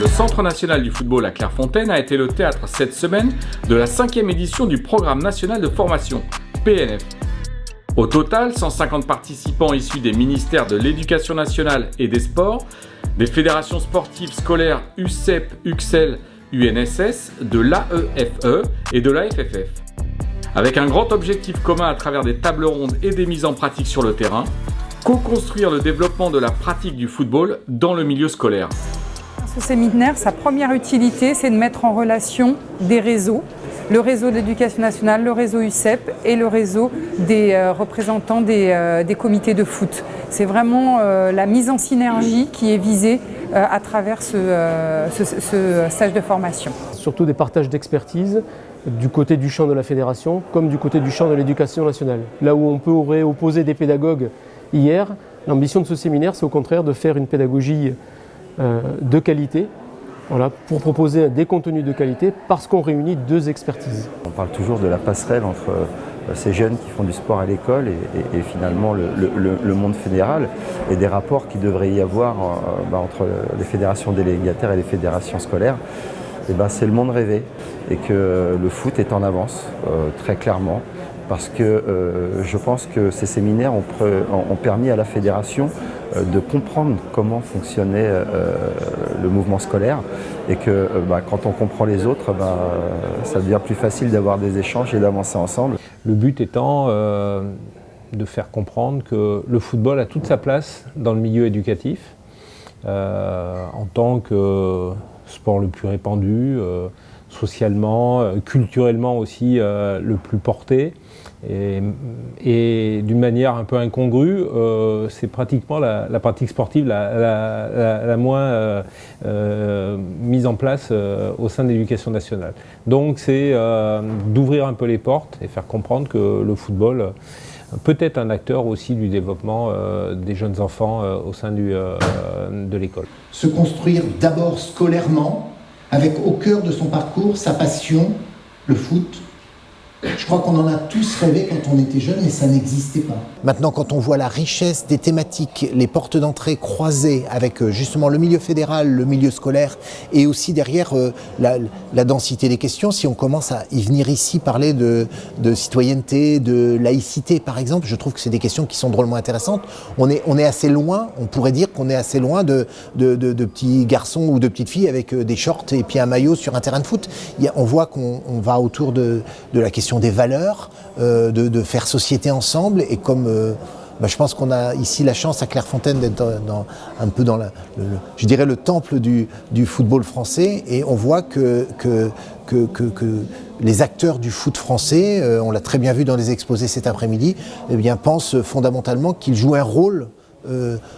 Le Centre national du football à Clairefontaine a été le théâtre cette semaine de la 5e édition du Programme national de formation, PNF. Au total, 150 participants issus des ministères de l'Éducation nationale et des sports, des fédérations sportives scolaires UCEP, UXEL, UNSS, de l'AEFE et de l'AFFF. Avec un grand objectif commun à travers des tables rondes et des mises en pratique sur le terrain, co-construire le développement de la pratique du football dans le milieu scolaire. Ce séminaire, sa première utilité, c'est de mettre en relation des réseaux, le réseau de l'Éducation nationale, le réseau UCEP et le réseau des représentants des comités de foot. C'est vraiment la mise en synergie qui est visée à travers ce stage de formation. Surtout des partages d'expertise du côté du champ de la fédération comme du côté du champ de l'Éducation nationale. Là où on aurait opposé des pédagogues hier, l'ambition de ce séminaire, c'est au contraire de faire une pédagogie de qualité, voilà, pour proposer des contenus de qualité parce qu'on réunit deux expertises. On parle toujours de la passerelle entre ces jeunes qui font du sport à l'école et finalement le monde fédéral et des rapports qui devraient y avoir entre les fédérations délégataires et les fédérations scolaires. Et c'est le monde rêvé et que le foot est en avance très clairement parce que je pense que ces séminaires ont permis à la fédération de comprendre comment fonctionnait le mouvement scolaire et que quand on comprend les autres, ça devient plus facile d'avoir des échanges et d'avancer ensemble. Le but étant de faire comprendre que le football a toute sa place dans le milieu éducatif en tant que sport le plus répandu, socialement, culturellement aussi le plus porté. Et d'une manière un peu incongrue, c'est pratiquement la pratique sportive la moins mise en place au sein de l'Éducation nationale. Donc c'est d'ouvrir un peu les portes et faire comprendre que le football peut être un acteur aussi du développement des jeunes enfants au sein de l'école. Se construire d'abord scolairement, avec au cœur de son parcours sa passion, le foot. Je crois qu'on en a tous rêvé quand on était jeune et ça n'existait pas. Maintenant, quand on voit la richesse des thématiques, les portes d'entrée croisées avec justement le milieu fédéral, le milieu scolaire et aussi derrière la densité des questions, si on commence à y venir ici parler de citoyenneté, de laïcité par exemple, je trouve que c'est des questions qui sont drôlement intéressantes. On est assez loin, on pourrait dire qu'on est assez loin de petits garçons ou de petites filles avec des shorts et puis un maillot sur un terrain de foot. On voit qu'on va autour de la question des valeurs, de faire société ensemble et comme je pense qu'on a ici la chance à Clairefontaine d'être un peu dans je dirais le temple du football français et on voit que les acteurs du foot français, on l'a très bien vu dans les exposés cet après-midi, pensent fondamentalement qu'ils jouent un rôle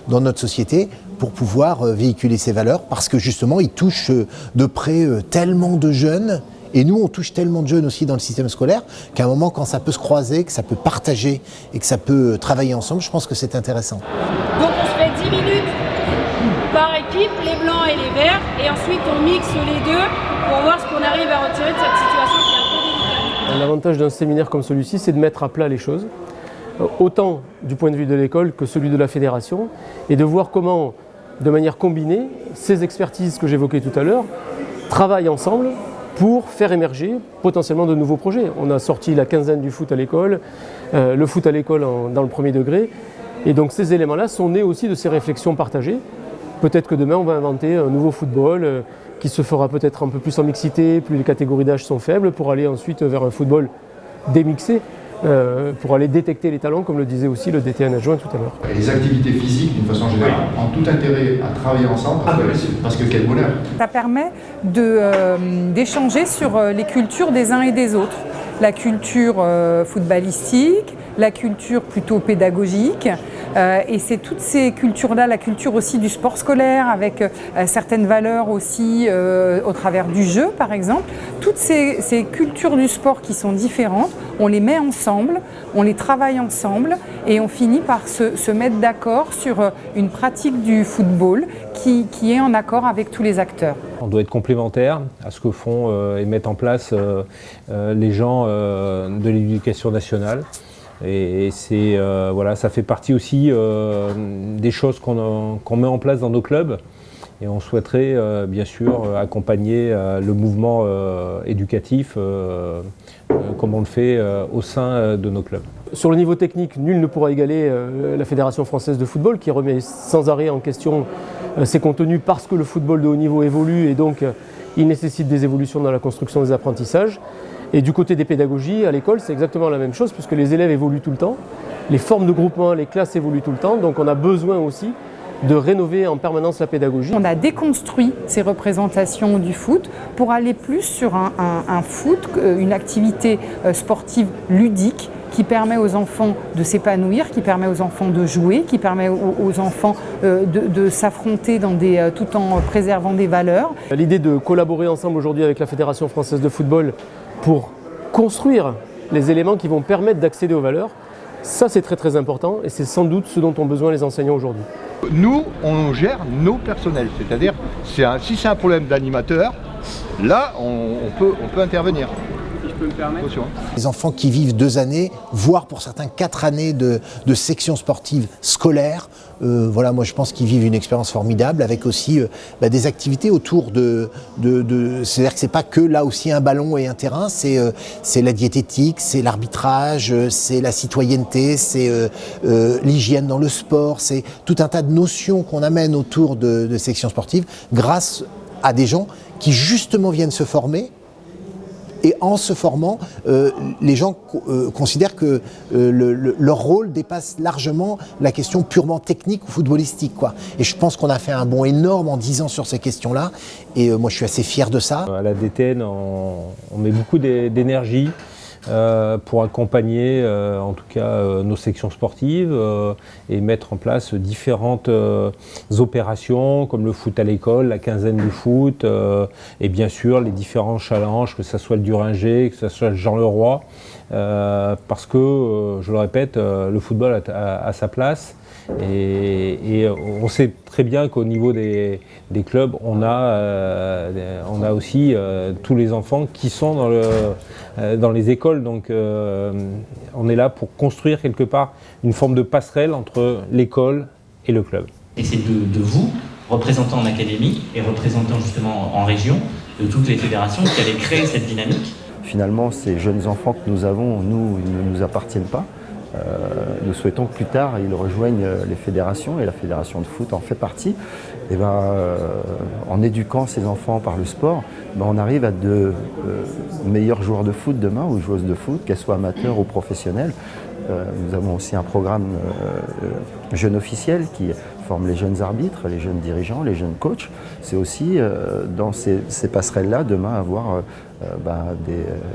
dans notre société pour pouvoir véhiculer ces valeurs parce que justement ils touchent de près tellement de jeunes. Et nous, on touche tellement de jeunes aussi dans le système scolaire qu'à un moment, quand ça peut se croiser, que ça peut partager et que ça peut travailler ensemble, je pense que c'est intéressant. Donc on se fait 10 minutes par équipe, les blancs et les verts, et ensuite on mixe les deux pour voir ce qu'on arrive à retirer de cette situation qui est un peu délicate. L'avantage d'un séminaire comme celui-ci, c'est de mettre à plat les choses, autant du point de vue de l'école que celui de la fédération, et de voir comment, de manière combinée, ces expertises que j'évoquais tout à l'heure travaillent ensemble pour faire émerger potentiellement de nouveaux projets. On a sorti la quinzaine du foot à l'école, le foot à l'école dans le premier degré. Et donc ces éléments-là sont nés aussi de ces réflexions partagées. Peut-être que demain on va inventer un nouveau football qui se fera peut-être un peu plus en mixité, plus les catégories d'âge sont faibles, pour aller ensuite vers un football démixé, pour aller détecter les talents, comme le disait aussi le DTN adjoint tout à l'heure. Les activités physiques, d'une façon générale, ont tout intérêt à travailler ensemble parce que quel bonheur. Ça permet d'échanger sur les cultures des uns et des autres. La culture footballistique, la culture plutôt pédagogique. Et c'est toutes ces cultures-là, la culture aussi du sport scolaire, avec certaines valeurs aussi au travers du jeu par exemple. Toutes ces cultures du sport qui sont différentes, on les met ensemble, on les travaille ensemble et on finit par se mettre d'accord sur une pratique du football qui est en accord avec tous les acteurs. On doit être complémentaire à ce que font et mettent en place les gens de l'Éducation nationale. Et c'est, ça fait partie aussi des choses qu'on met en place dans nos clubs Et on souhaiterait bien sûr accompagner le mouvement éducatif comme on le fait au sein de nos clubs. Sur le niveau technique, nul ne pourra égaler la Fédération française de football qui remet sans arrêt en question ses contenus parce que le football de haut niveau évolue et donc il nécessite des évolutions dans la construction des apprentissages. Et du côté des pédagogies, à l'école, c'est exactement la même chose puisque les élèves évoluent tout le temps, les formes de groupement, les classes évoluent tout le temps, donc on a besoin aussi de rénover en permanence la pédagogie. On a déconstruit ces représentations du foot pour aller plus sur un foot, une activité sportive ludique qui permet aux enfants de s'épanouir, qui permet aux enfants de jouer, qui permet aux enfants de s'affronter tout en préservant des valeurs. L'idée de collaborer ensemble aujourd'hui avec la Fédération française de football pour construire les éléments qui vont permettre d'accéder aux valeurs, ça c'est très très important et c'est sans doute ce dont ont besoin les enseignants aujourd'hui. Nous, on gère nos personnels, c'est-à-dire si c'est un problème d'animateur, là on peut intervenir. Si je peux me permettre. Les enfants qui vivent 2 années, voire pour certains 4 années de section sportive scolaire, voilà, moi je pense qu'ils vivent une expérience formidable avec aussi des activités autour c'est-à-dire que c'est pas que là aussi un ballon et un terrain, c'est la diététique, c'est l'arbitrage, c'est la citoyenneté, c'est l'hygiène dans le sport, c'est tout un tas de notions qu'on amène autour de sections sportives grâce à des gens qui justement viennent se former. Et en se formant, les gens considèrent que leur rôle dépasse largement la question purement technique ou footballistique, quoi. Et je pense qu'on a fait un bond énorme en 10 ans sur ces questions-là. Et moi, je suis assez fier de ça. À la DTN, on met beaucoup d'énergie pour accompagner en tout cas nos sections sportives et mettre en place différentes opérations comme le foot à l'école, la quinzaine du foot et bien sûr les différents challenges, que ce soit le Duringer, que ce soit le Jean Leroy, parce que, je le répète, le football a sa place. Et on sait très bien qu'au niveau des clubs, on a aussi tous les enfants qui sont dans les écoles. Donc on est là pour construire quelque part une forme de passerelle entre l'école et le club. Et c'est de vous, représentants en académie et représentants justement en région, de toutes les fédérations qui allez créer cette dynamique. Finalement, ces jeunes enfants que nous avons, nous, ils ne nous appartiennent pas. Nous souhaitons que plus tard ils rejoignent les fédérations et la fédération de foot en fait partie. Et en éduquant ces enfants par le sport, on arrive à de meilleurs joueurs de foot demain ou joueuses de foot, qu'elles soient amateurs ou professionnelles. Nous avons aussi un programme jeune officiel qui forme les jeunes arbitres, les jeunes dirigeants, les jeunes coachs. C'est aussi dans ces passerelles-là demain avoir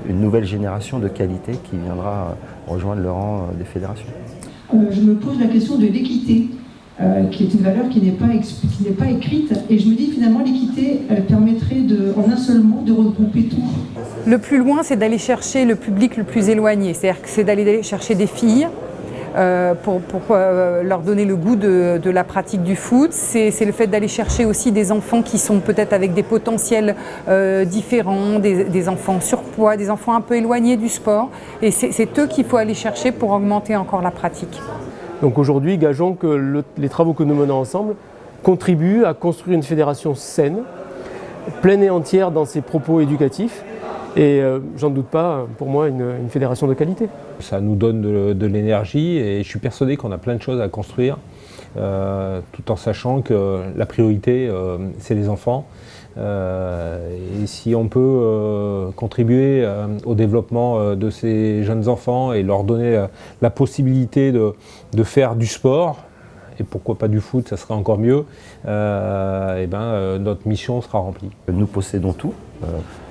une nouvelle génération de qualité qui viendra rejoindre le rang des fédérations. Je me pose la question de l'équité, qui est une valeur qui n'est pas écrite, et je me dis finalement l'équité permettrait en un seul mot de regrouper tout. Le plus loin, c'est d'aller chercher le public le plus éloigné, c'est-à-dire que c'est d'aller chercher des filles pour leur donner le goût de la pratique du foot. C'est le fait d'aller chercher aussi des enfants qui sont peut-être avec des potentiels différents, des enfants surpoids, des enfants un peu éloignés du sport. Et c'est eux qu'il faut aller chercher pour augmenter encore la pratique. Donc aujourd'hui, gageons que les travaux que nous menons ensemble contribuent à construire une fédération saine, pleine et entière dans ses propos éducatifs. Et j'en doute pas, pour moi, une fédération de qualité. Ça nous donne de l'énergie et je suis persuadé qu'on a plein de choses à construire, tout en sachant que la priorité, c'est les enfants. Et si on peut contribuer au développement de ces jeunes enfants et leur donner la possibilité de faire du sport, et pourquoi pas du foot, ça serait encore mieux, notre mission sera remplie. Nous possédons tout,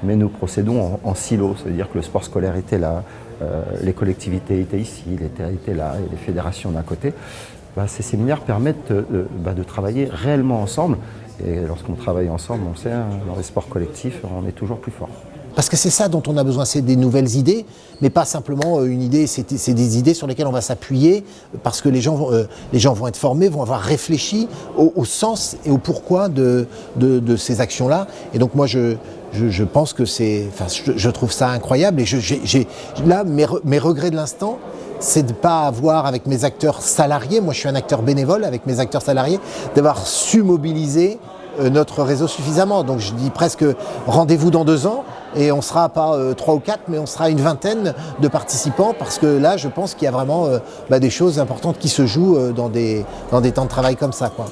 mais nous procédons en silo, c'est-à-dire que le sport scolaire était là, les collectivités étaient ici, l'État était là, et les fédérations d'un côté. Ces séminaires permettent de travailler réellement ensemble, et lorsqu'on travaille ensemble, on sait, dans les sports collectifs, on est toujours plus fort. Parce que c'est ça dont on a besoin, c'est des nouvelles idées, mais pas simplement une idée, c'est des idées sur lesquelles on va s'appuyer, parce que les gens vont être formés, vont avoir réfléchi au sens et au pourquoi de ces actions-là. Et donc moi, je pense que je trouve ça incroyable. Et là, mes regrets de l'instant, c'est de ne pas avoir, avec mes acteurs salariés, moi je suis un acteur bénévole, avec mes acteurs salariés, d'avoir su mobiliser notre réseau suffisamment. Donc je dis presque rendez-vous dans 2 ans et on sera pas 3 ou 4, mais on sera une vingtaine de participants parce que là je pense qu'il y a vraiment des choses importantes qui se jouent dans des temps de travail comme ça, quoi.